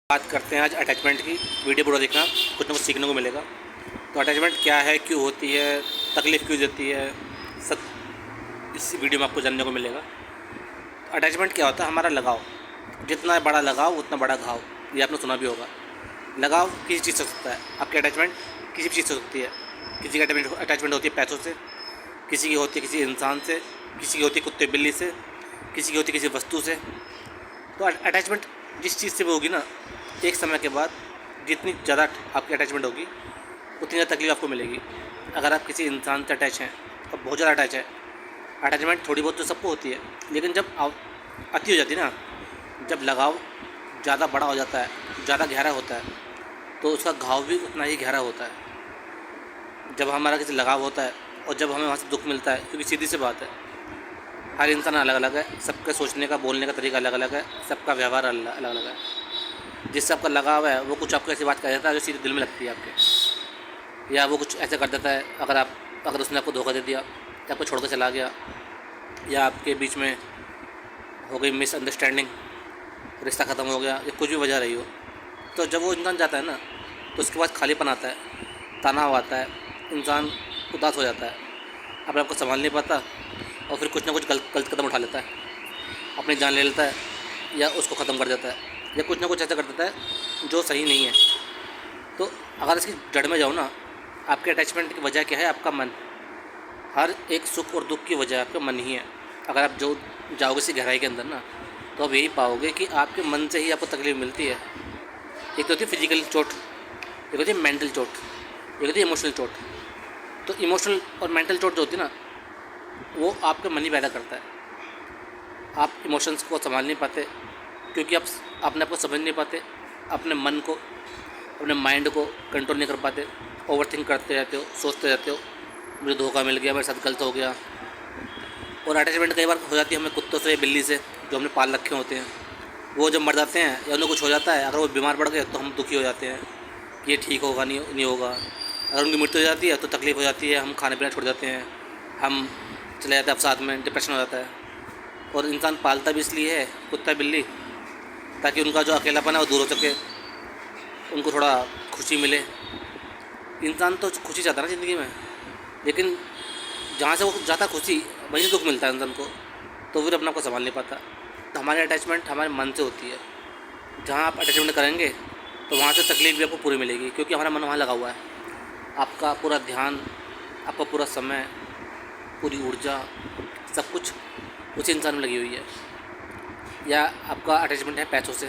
बात करते हैं आज अटैचमेंट की। वीडियो पूरा देखना, कुछ ना कुछ सीखने को मिलेगा। तो अटैचमेंट क्या है, क्यों होती है, तकलीफ़ क्यों देती है, सब इस वीडियो में आपको जानने को मिलेगा। अटैचमेंट क्या होता है? हमारा लगाव। जितना बड़ा लगाव उतना बड़ा घाव, ये आपने सुना भी होगा। लगाव किसी चीज़ से हो सकता है, आपकी अटैचमेंट किसी भी चीज़ से हो सकती है। किसी की अटैचमेंट होती है पैसों से, किसी की होती है किसी इंसान से, किसी की होती है कुत्ते बिल्ली से, किसी की होती है किसी वस्तु से। तो अटैचमेंट जिस चीज़ से भी होगी ना, एक समय के बाद जितनी ज़्यादा आपकी अटैचमेंट होगी उतनी ज़्यादा तकलीफ आपको मिलेगी। अगर आप किसी इंसान से अटैच हैं और बहुत ज़्यादा अटैच है, अटैचमेंट थोड़ी बहुत तो सबको होती है, लेकिन जब अति हो जाती है ना, जब लगाव ज़्यादा बड़ा हो जाता है, ज़्यादा गहरा होता है, तो उसका घाव भी उतना ही गहरा होता है। जब हमारा किसी लगाव होता है और जब हमें वहाँ से दुख मिलता है, क्योंकि सीधी सी बात है, हर इंसान अलग अलग है, सबके सोचने का बोलने का तरीका अलग अलग है, सबका व्यवहार अलग अलग है। जिससे आपका लगाव है वो कुछ आपको ऐसी बात कह देता है जो सीधे दिल में लगती है आपके, या वो कुछ ऐसे कर देता है अगर उसने आपको धोखा दे दिया या आपको छोड़ कर चला गया, या आपके बीच में हो गई मिसअंडरस्टैंडिंग, रिश्ता ख़त्म हो गया, या कुछ भी वजह रही हो, तो जब वो इंसान जाता है ना, तो उसके बाद खालीपन आता है, तनाव आता है, इंसान उदास हो जाता है, अपने आपको संभाल नहीं पाता और फिर कुछ ना कुछ गलत कदम उठा लेता है, अपनी जान ले लेता है या उसको ख़त्म कर देता है, या कुछ ना कुछ ऐसा कर देता है जो सही नहीं है। तो अगर इसकी जड़ में जाओ ना, आपके अटैचमेंट की वजह क्या है? आपका मन। हर एक सुख और दुख की वजह आपका मन ही है। अगर आप जाओगे इसी गहराई के अंदर ना, तो आप यही पाओगे कि आपके मन से ही आपको तकलीफ मिलती है। एक तो होती है फिजिकल चोट, एक होती है मेंटल चोट, एक होती है इमोशनल चोट। तो इमोशनल और मेंटल चोट जो होती है ना, वो आपका मन ही पैदा करता है। आप इमोशंस को संभाल नहीं पाते क्योंकि आप अपने आप को समझ नहीं पाते, अपने मन को, अपने माइंड को कंट्रोल नहीं कर पाते, ओवरथिंक करते रहते हो, सोचते रहते हो मुझे धोखा मिल गया, मेरे साथ गलत हो गया। और अटैचमेंट कई बार हो जाती है हमें कुत्तों से, बिल्ली से, जो हमने पाल रखे होते हैं। वो जब मर जाते हैं या उन्हें कुछ हो जाता है, अगर वो बीमार पड़ गए तो हम दुखी हो जाते हैं कि ये ठीक होगा नहीं होगा। अगर उनकी मृत्यु हो जाती है तो तकलीफ़ हो जाती है, हम खाने पीना छोड़ जाते हैं, हम चले जाते हैं अवसाद में, डिप्रेशन हो जाता है। और इंसान पालता भी इसलिए है कुत्ता बिल्ली, ताकि उनका जो अकेलापन है वो दूर हो सके, उनको थोड़ा खुशी मिले। इंसान तो खुशी चाहता है ना ज़िंदगी में, लेकिन जहाँ से वो जाता खुशी, वहीं से दुख मिलता है इंसान को, तो फिर अपने आप को संभाल नहीं पाता। तो हमारी अटैचमेंट हमारे मन से होती है। जहाँ आप अटैचमेंट करेंगे तो वहाँ से तकलीफ भी आपको पूरी मिलेगी, क्योंकि हमारा मन वहाँ लगा हुआ है। आपका पूरा ध्यान, आपका पूरा समय, पूरी ऊर्जा, सब कुछ उसी इंसान में लगी हुई है। या आपका अटैचमेंट है पैसों से,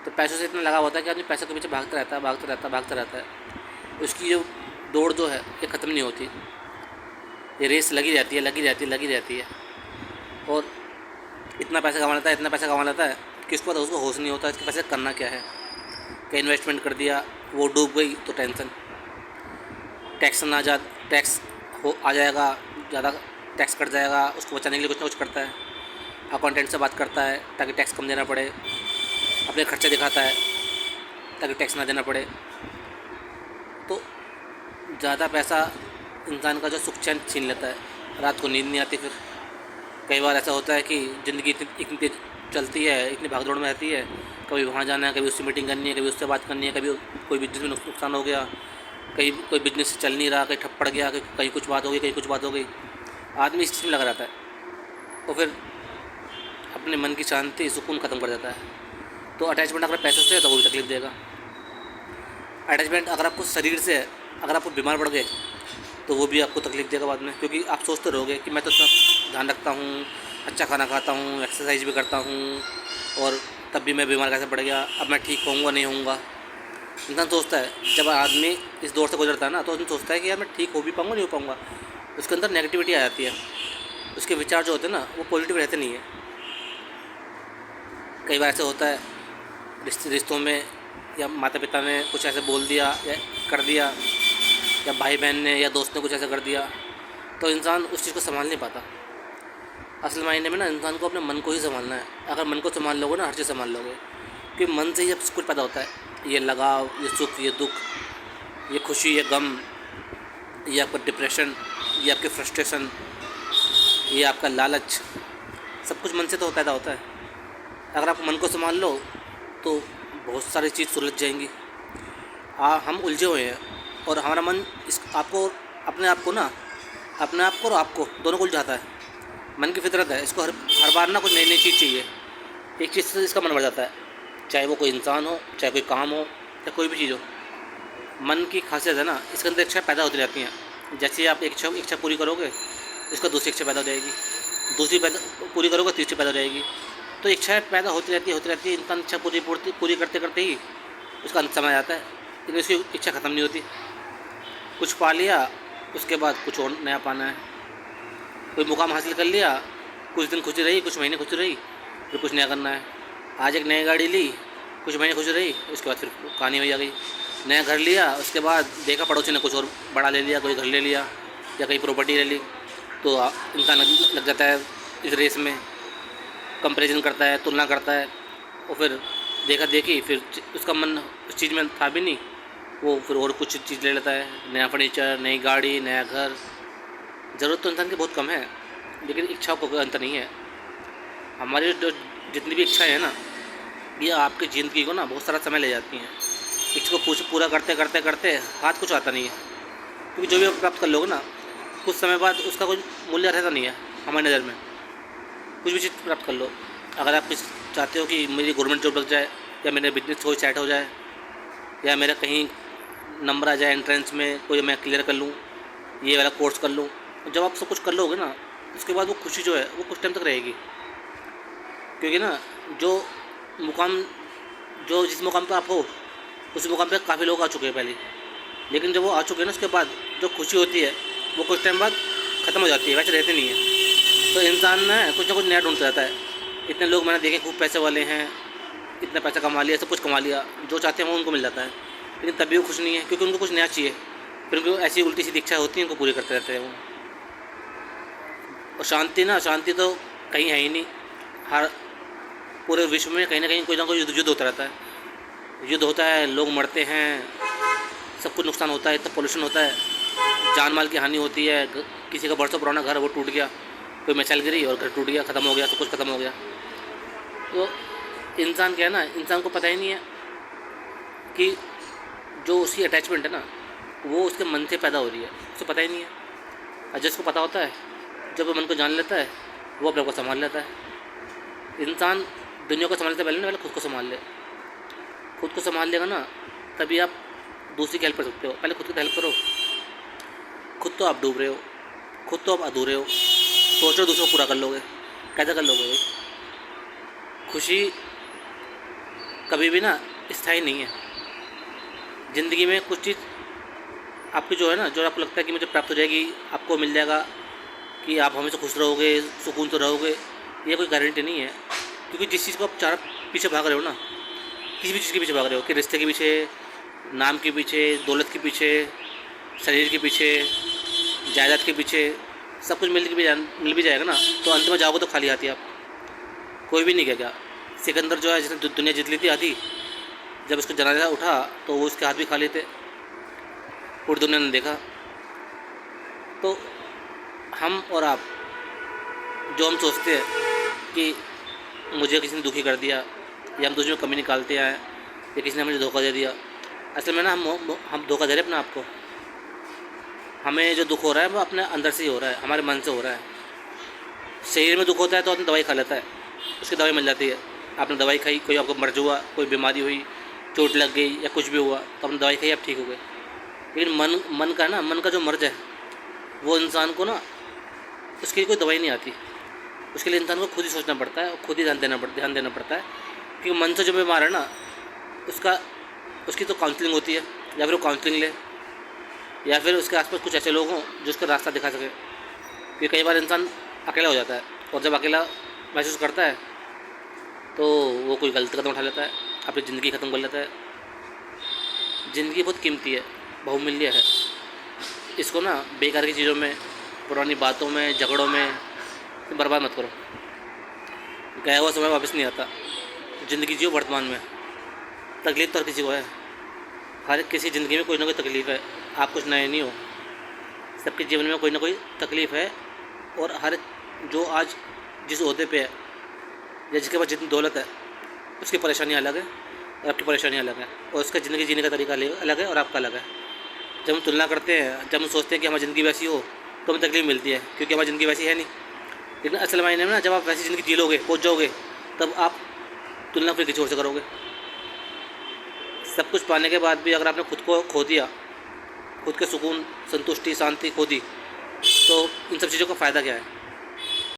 तो पैसों से इतना लगा होता है कि आदमी पैसों के पीछे भागता रहता है। उसकी जो दौड़ जो है ये ख़त्म नहीं होती, ये रेस लगी रहती है। और इतना पैसा कमा लेता है कि उसके बाद उसको होश नहीं होता इसके पैसे करना क्या है। क्या इन्वेस्टमेंट कर दिया, वो डूब गई तो टेंशन, टैक्स आ जाएगा, ज़्यादा टैक्स कट जाएगा, उसको बचाने के लिए कुछ ना कुछ करता है। अकाउंटेंट से बात करता है ताकि टैक्स कम देना पड़े, अपने खर्चे दिखाता है ताकि टैक्स ना देना पड़े। तो ज़्यादा पैसा इंसान का जो सुख चैन छीन लेता है, रात को नींद नहीं आती। फिर कई बार ऐसा होता है कि ज़िंदगी इतनी तेज चलती है, इतनी भागदौड़ में रहती है, कभी वहाँ जाना है, कभी उससे मीटिंग करनी है, कभी उससे बात करनी है, कभी कोई बिजनेस में नुकसान हो गया, कहीं कोई बिजनेस चल नहीं रहा, कहीं ठप पड़ गया, कहीं कुछ बात हो गई, आदमी इस चीज़ में लगा रहता है और फिर अपने मन की शांति, सुकून ख़त्म कर देता है। तो अटैचमेंट अगर पैसों से है तो वो भी तकलीफ देगा। अटैचमेंट अगर आपको शरीर से है, अगर आपको बीमार पड़ गए तो वो भी आपको तकलीफ देगा बाद में, क्योंकि आप सोचते रहोगे कि मैं तो इतना ध्यान रखता हूँ, अच्छा खाना खाता हूँ, एक्सरसाइज भी करता हूँ, और तब भी मैं बीमार कैसे पड़ गया, अब मैं ठीक होऊंगा नहीं होऊंगा। इंसान सोचता है, जब आदमी इस दौर से गुजरता है ना, तो इंसान सोचता है कि यार मैं ठीक हो भी पाऊँगा नहीं हो पाऊँगा। उसके अंदर नेगेटिविटी आ जाती है, उसके विचार जो होते हैं ना वो पॉजिटिव रहते नहीं है। कई बार ऐसा होता है रिश्तों में, या माता पिता ने कुछ ऐसे बोल दिया या कर दिया, या भाई बहन ने या दोस्त ने कुछ ऐसा कर दिया, तो इंसान उस चीज़ को संभाल नहीं पाता। असल मायने में ना इंसान को अपने मन को ही संभालना है। अगर मन को संभाल लोगे ना, हर चीज़ संभाल लोगे, क्योंकि मन से ही सब कुछ पैदा होता है। ये लगाव, ये सुख, ये दुख, ये खुशी, ये गम, ये आपका डिप्रेशन, ये आपकी फ्रस्ट्रेशन, ये आपका लालच, सब कुछ मन से तो पैदा होता है। अगर आप मन को संभाल लो तो बहुत बहुत सारी चीज़ सुलझ जाएंगी। हम उलझे हुए हैं और हमारा मन इस आपको अपने आप को ना अपने आप को और आपको दोनों को उलझाता है। मन की फितरत है, इसको हर बार ना कुछ नई नई चीज़ चाहिए। एक चीज़ से इसका मन बढ़ जाता है, चाहे वो कोई इंसान हो, चाहे कोई काम हो, या कोई भी चीज़ हो। मन की खासियत है ना, इसके अंदर इच्छा पैदा होती रहती हैं। जैसे आप एक इच्छा पूरी करोगे, इसका दूसरी इच्छा पैदा हो जाएगी, दूसरी पूरी करोगे, तीसरी पैदा हो जाएगी। तो इच्छाएँ पैदा होती रहती है। इंसान इच्छा पूरी करते करते ही उसका अंत समय आता है, लेकिन उसकी इच्छा ख़त्म नहीं होती। कुछ पा लिया, उसके बाद कुछ और नया पाना है। कोई मुकाम हासिल कर लिया, कुछ दिन खुशी रही, कुछ महीने खुशी रही, फिर कुछ नया करना है। आज एक नई गाड़ी ली, कुछ महीने खुशी रही, उसके बाद फिर कहानी वही आ गई। नया घर लिया, उसके बाद देखा पड़ोसी ने कुछ और बड़ा ले लिया, कोई घर ले लिया या कहीं प्रॉपर्टी ले ली, तो इंसान लग जाता है इस रेस में, कंपैरिजन करता है, तुलना करता है, और फिर देखा देखी फिर उसका मन उस चीज़ में था भी नहीं, वो फिर और कुछ चीज़ ले लेता है, नया फर्नीचर, नई गाड़ी, नया घर। ज़रूरत तो इंसान की बहुत कम है, लेकिन इच्छाओं का कोई अंत नहीं है। हमारी जो जितनी भी इच्छाएं हैं ना, ये आपकी ज़िंदगी को ना बहुत सारा समय ले जाती हैं। इच्छा को पूरा करते करते करते हाथ कुछ आता नहीं है, क्योंकि जो भी आप प्राप्त कर लोगे ना, कुछ समय बाद उसका कोई मूल्य रहता नहीं है हमारी नज़र में। कुछ भी चीज़ प्राप्त कर लो, अगर आप कुछ चाहते हो कि मेरी गवर्नमेंट जॉब लग जाए, या मेरा बिजनेस कोई सेट हो जाए, या मेरा कहीं नंबर आ जाए एंट्रेंस में, कोई मैं क्लियर कर लूँ, ये वाला कोर्स कर लूँ, जब आप सब कुछ कर लोगे ना, उसके बाद वो खुशी जो है वो कुछ टाइम तक रहेगी। क्योंकि ना जिस मुकाम पर आप हो, उस मुकाम पे काफ़ी लोग आ चुके हैं पहले, लेकिन जब वो आ चुके हैं ना, उसके बाद जो खुशी होती है वो कुछ टाइम बाद ख़त्म हो जाती है, वैसे रहती नहीं है। तो इंसान ना कुछ नया ढूंढता रहता है। इतने लोग मैंने देखे खूब पैसे वाले हैं, इतना पैसा कमा लिया, सब कुछ कमा लिया, जो चाहते हैं वो उनको मिल जाता है, लेकिन तभी वो खुश नहीं है, क्योंकि उनको कुछ नया चाहिए। फिर उनको ऐसी उल्टी सीधी इच्छा होती है, उनको पूरी करते रहते हैं वो। और शांति तो कहीं है ही नहीं। हर पूरे विश्व में कहीं ना कोई युद्ध होता रहता है, युद्ध होता है, लोग मरते हैं, सब कुछ नुकसान होता है, इतना पोल्यूशन होता है, जान माल की हानि होती है। किसी का बरसों पुराना घर वो टूट गया, कोई मिसाइल गिरी और घर टूट गया, ख़त्म हो गया, सब कुछ ख़त्म हो गया। तो इंसान क्या है ना, इंसान को पता ही नहीं है कि जो उसकी अटैचमेंट है ना, वो उसके मन से पैदा हो रही है, उसे पता ही नहीं है। और जिसको पता होता है, जब वो मन को जान लेता है, वो अपने को संभाल लेता है। इंसान दुनिया को संभालने से पहले खुद को संभाल ले। खुद को संभाल लेगा ना, तभी आप दूसरी की हेल्प कर सकते हो। पहले खुद की हेल्प करो। खुद तो आप डूब रहे हो, खुद तो आप अधूरे हो, सोचो दूसरों को पूरा कर लोगे, कैसे कर लोगे भाई? खुशी कभी भी ना स्थायी नहीं है। ज़िंदगी में कुछ चीज़ आपकी जो है ना, जो आपको लगता है कि मुझे प्राप्त हो जाएगी, आपको मिल जाएगा, कि आप हमेशा खुश रहोगे, सुकून से रहोगे, ये कोई गारंटी नहीं है। क्योंकि जिस चीज़ को आप पीछे भाग रहे हो ना, किसी भी चीज़ के पीछे भाग रहे हो, कि रिश्ते के पीछे, नाम के पीछे, दौलत के पीछे, शरीर के पीछे, जायदाद के पीछे, सब कुछ मिल भी जाएगा ना, तो अंत में जाओगे तो खाली हाथी आप। कोई भी नहीं कहेगा। सिकंदर जो है, जिसने दुनिया जीत ली थी आधी, जब उसका जनाजा उठा तो वो उसके हाथ भी खाली थे, पूरी दुनिया ने देखा। तो हम और आप जो हम सोचते हैं कि मुझे किसी ने दुखी कर दिया, या हम दूसरे में कमी निकालते हैं, या किसी ने मुझे धोखा दे दिया, असल में ना हम धोखा दे रहे हैं अपने आप को। हमें जो दुख हो रहा है वो अपने अंदर से ही हो रहा है, हमारे मन से हो रहा है। शरीर में दुख होता है तो आदमी दवाई खा लेता है, उसकी दवाई मिल जाती है। आपने दवाई खाई, कोई आपको मर्ज हुआ, कोई बीमारी हुई, चोट लग गई या कुछ भी हुआ, तो आपने दवाई खाई, आप ठीक हो गए। लेकिन मन का जो मर्ज है, वो इंसान को ना, उसकी कोई दवाई नहीं आती। उसके लिए इंसान को खुद ही सोचना पड़ता है, खुद ही ध्यान देना पड़ता है। क्योंकि मन से जो बीमार है ना, उसकी तो काउंसलिंग होती है, या फिर वो काउंसलिंग ले, या फिर उसके आसपास कुछ ऐसे लोग हों जो उसका रास्ता दिखा सके। क्योंकि कई बार इंसान अकेला हो जाता है, और जब अकेला महसूस करता है तो वो कोई गलत कदम उठा लेता है, अपनी ज़िंदगी ख़त्म कर लेता है। ज़िंदगी बहुत कीमती है, बहुमूल्य है। इसको ना बेकार की चीज़ों में, पुरानी बातों में, झगड़ों में बर्बाद मत करो। गया हुआ समय वापस नहीं आता। ज़िंदगी जियो वर्तमान में। तकलीफ़ तो हर किसी को है, हर किसी ज़िंदगी में कोई ना कोई तकलीफ़ है। आप कुछ नए नहीं हो, सबके जीवन में कोई ना कोई तकलीफ़ है। और हर जो आज जिस ओहदे पे है, या जिसके पास जितनी दौलत है, उसकी परेशानी अलग है, और आपकी परेशानियाँ अलग है, और उसका ज़िंदगी जीने का तरीका अलग है और आपका अलग है। जब हम तुलना करते हैं, जब हम सोचते हैं कि हमारी ज़िंदगी वैसी हो, तो हमें तकलीफ मिलती है, क्योंकि हमारी ज़िंदगी वैसी है नहीं। लेकिन असल मायने में ना, जब आप वैसी ज़िंदगी जी लोगे, पहुँच जाओगे, तब आप तुलना फिर किसी और से करोगे। सब कुछ पाने के बाद भी अगर आपने खुद को खो दिया, खुद के सुकून, संतुष्टि, शांति खो दी, तो इन सब चीज़ों का फ़ायदा क्या है?